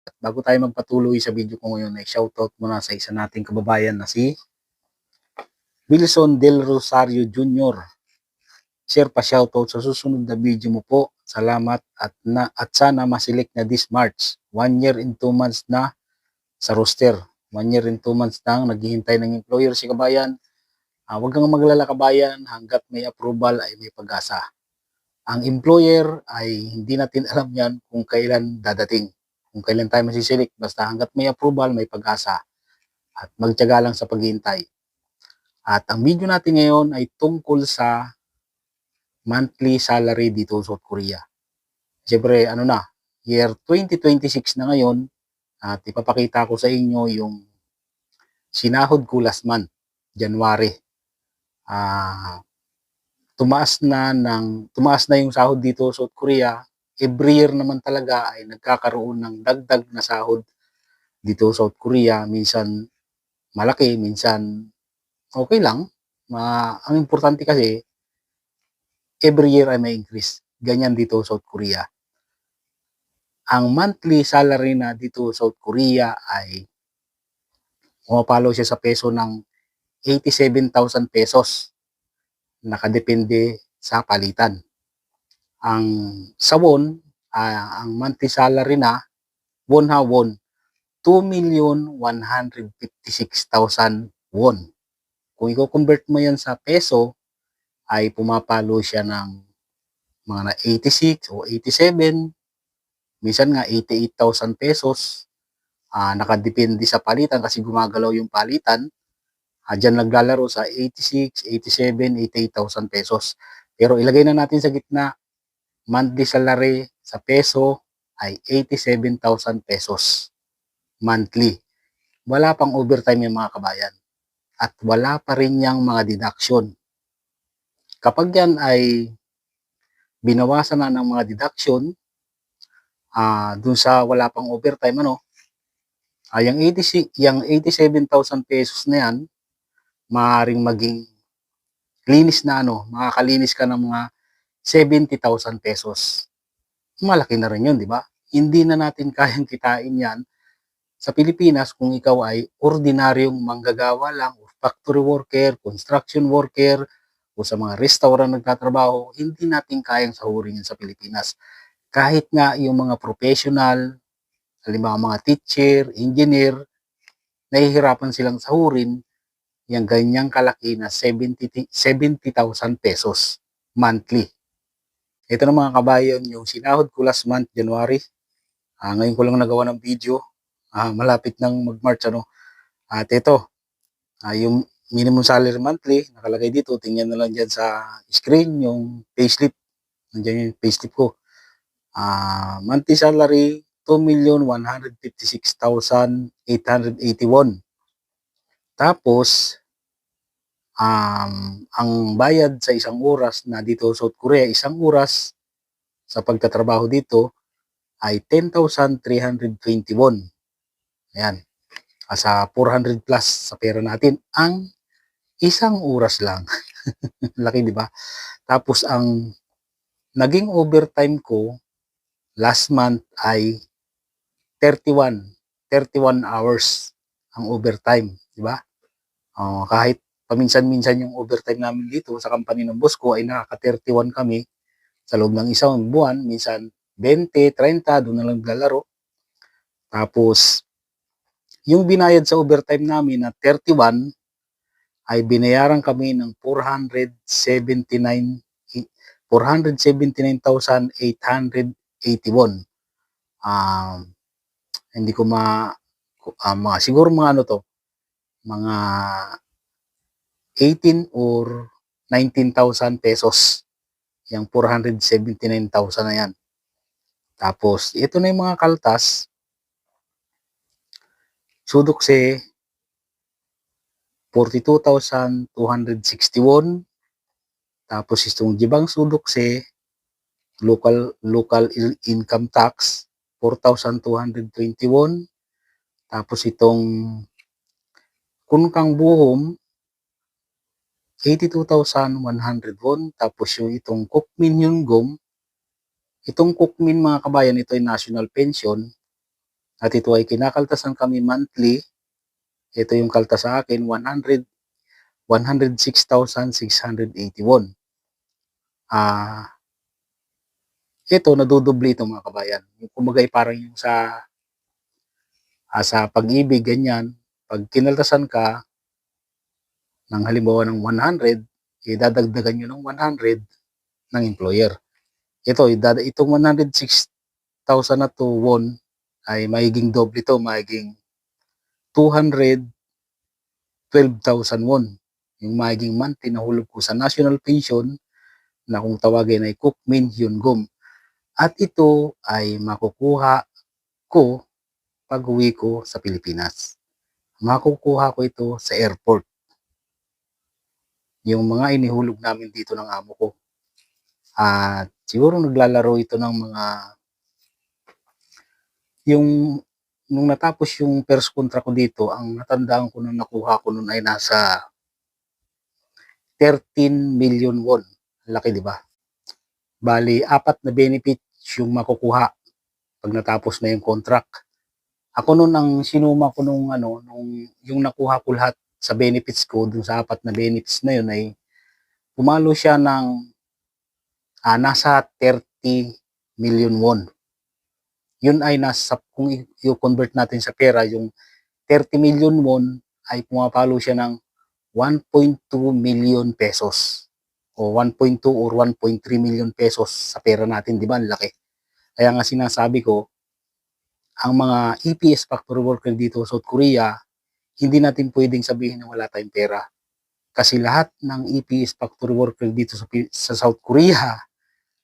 Bago tayo magpatuloy sa video ko ngayon ay shoutout muna sa isa nating kababayan na si Wilson Del Rosario Jr. Share pa shoutout sa susunod na video mo po. Salamat at sana ma-select na this March. 1 year and 2 months na sa roster. 1 year and 2 months nang naghihintay ng employer si kabayan. Huwag kang maglala kabayan, hanggat may approval ay may pag-asa. Ang employer ay hindi natin alam yan kung kailan dadating. Kung kailan tayo masiselect, basta hanggat may approval, may pag-asa. At magtiyaga lang sa paghihintay. At ang video natin ngayon ay tungkol sa monthly salary dito sa South Korea. Siyempre, year 2026 na ngayon, at ipapakita ko sa inyo yung sinahod ko last month, January. Tumaas na yung sahod dito sa South Korea. Every year naman talaga ay nagkakaroon ng dagdag na sahod dito sa South Korea. Minsan malaki, minsan okay lang. Ang importante kasi, every year ay may increase. Ganyan dito sa South Korea. Ang monthly salary na dito sa South Korea ay pumapalo siya sa peso ng 87,000 pesos. Nakadepende sa palitan. Ang sa won, ang monthly salary na won 2,156,000 won. Kung i-convert mo yan sa peso, ay pumapalo siya ng mga 86 o 87, minsan nga 88,000 pesos. Nakadepende sa palitan kasi gumagalaw yung palitan. Diyan naglalaro sa 86, 87, 88,000 pesos. Pero ilagay na natin sa gitna, monthly salary sa peso ay 87,000 pesos monthly. Wala pang overtime yung mga kabayan. At wala pa rin yung mga deduction. Kapag yan ay binawasan na ng mga deduction, dun sa wala pang overtime, yung 87,000 pesos na yan, maaaring maging linis na makakalinis ka ng mga 70,000 pesos. Malaki na rin yun, di ba? Hindi na natin kayang kitain yan sa Pilipinas kung ikaw ay ordinaryong manggagawa lang, o factory worker, construction worker, o sa mga restaurant nagtatrabaho. Hindi natin kayang sahurin yan sa Pilipinas. Kahit nga yung mga professional, halimbawa mga teacher, engineer, nahihirapan silang sahurin yung ganyang kalaki na 70,000 pesos monthly. Ito na mga kabayan, yung sinahod ko last month, January. Ngayon ko lang nagawa ng video. Malapit nang mag-March, At ito, yung minimum salary monthly, nakalagay dito. Tingnan na lang dyan sa screen, yung payslip. Nandiyan yung payslip ko. Monthly salary, 2,156,881. Tapos, ang bayad sa isang oras na dito sa South Korea, isang oras sa pagtatrabaho dito ay 10,321. Ayan. Sa 400 plus sa pera natin ang isang oras lang. Laki, di ba? Tapos ang naging overtime ko last month ay 31 hours ang overtime, di ba? Kahit paminsan-minsan yung overtime namin dito sa company ng boss ko ay nakaka-31 kami sa loob ng isang buwan, minsan 20, 30, doon na lang naglalaro. Tapos, yung binayad sa overtime namin na 31, ay binayaran kami ng 479,881. Hindi ko siguro mga mga 18 or 19,000 pesos. Yung 479,000 na yan. Tapos, ito na yung mga kaltas. Sudokse, 42,261. Tapos, itong Jibang Sudokse, local income tax, 4,221. Tapos, itong Kunkang Buhom, 82,101. Tapos, yung itong Kukmin Yunggom, itong Kukmin mga kabayan, ito ay national pension. At ito ay kinakaltasan kami monthly. Ito yung kaltas sa akin, 106,681. Ito nadodoble ito mga kabayan. Kumbaga parang yung sa pag-ibig ganyan, pag kinaltasan ka ng halimbawa ng 100, dadagdagan nyo ng 100 ng employer. Itong 106,000 na to won ay magiging doble ito, magiging 212,000 won. Yung magiging monthly na hulog ko sa national pension na kung tawagin ay Kuk Min Hyun Gum. At ito ay makukuha ko pag uwi ko sa Pilipinas. Makukuha ko ito sa airport. Yung mga inihulog namin dito ng amo ko. At siguro naglalaro ito ng mga nung natapos yung first contract ko dito, ang natandaan ko nung nakuha ko nun ay nasa 13 million won. Laki, di ba? Bali, 4 na benefits yung makukuha pag natapos na yung contract. Ako nun ang sinuma ko nung yung nakuha ko lahat sa benefits ko, dun sa 4 na benefits na yun ay pumalo siya ng nasa 30 million won. Yun ay kung i-convert natin sa pera, yung 30 million won ay pumapalo siya ng 1.2 million pesos o 1.2 or 1.3 million pesos sa pera natin, di ba? Ang laki. Kaya nga sinasabi ko, ang mga EPS factory worker dito sa South Korea, hindi natin pwedeng sabihin na wala tayong pera. Kasi lahat ng EPS factory worker dito sa South Korea,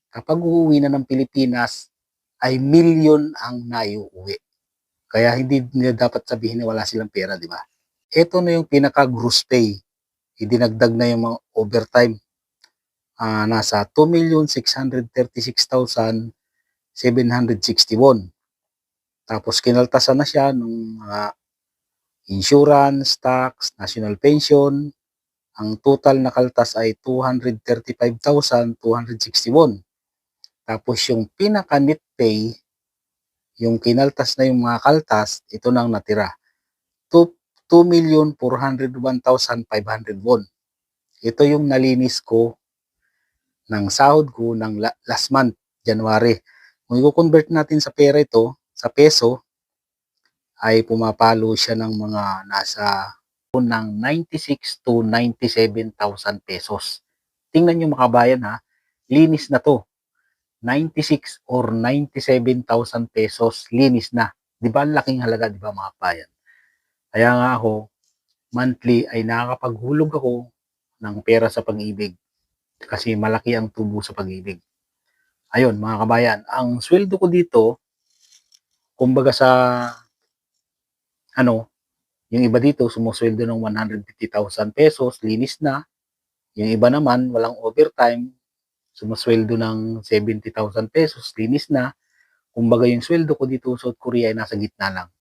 kapag uuwi na ng Pilipinas, ay milyon ang naiuwi. Kaya hindi nila dapat sabihin na wala silang pera, di ba? Ito na yung pinaka-gross pay. Idinagdag na yung mga overtime. Nasa 2,636,761. Tapos kinaltasan na siya ng mga insurance, tax, national pension. Ang total na kaltas ay 235,261. Tapos yung pinaka-net pay, yung kinaltas na yung mga kaltas, ito nang natira. 2,401,500 won. Ito yung nalinis ko ng sahod ko ng last month, January. Kung i-convert natin sa pera ito, sa peso, ay pumapalo siya ng mga nasa ng 96 to 97,000 pesos. Tingnan nyo makabayan ha, linis na to. 96 or 97,000 pesos, linis na. Di ba laking halaga, di ba mga kabayan? Kaya nga ako, monthly ay nakakapaghulog ako ng pera sa pag-ibig. Kasi malaki ang tubo sa pag-ibig. Ayun mga kabayan, ang sweldo ko dito, kumbaga sa yung iba dito sumusweldo ng 150,000 pesos, linis na. Yung iba naman, walang overtime, sumusweldo ng 70,000 pesos, linis na. Kumbaga yung sweldo ko dito sa South Korea ay nasa gitna lang.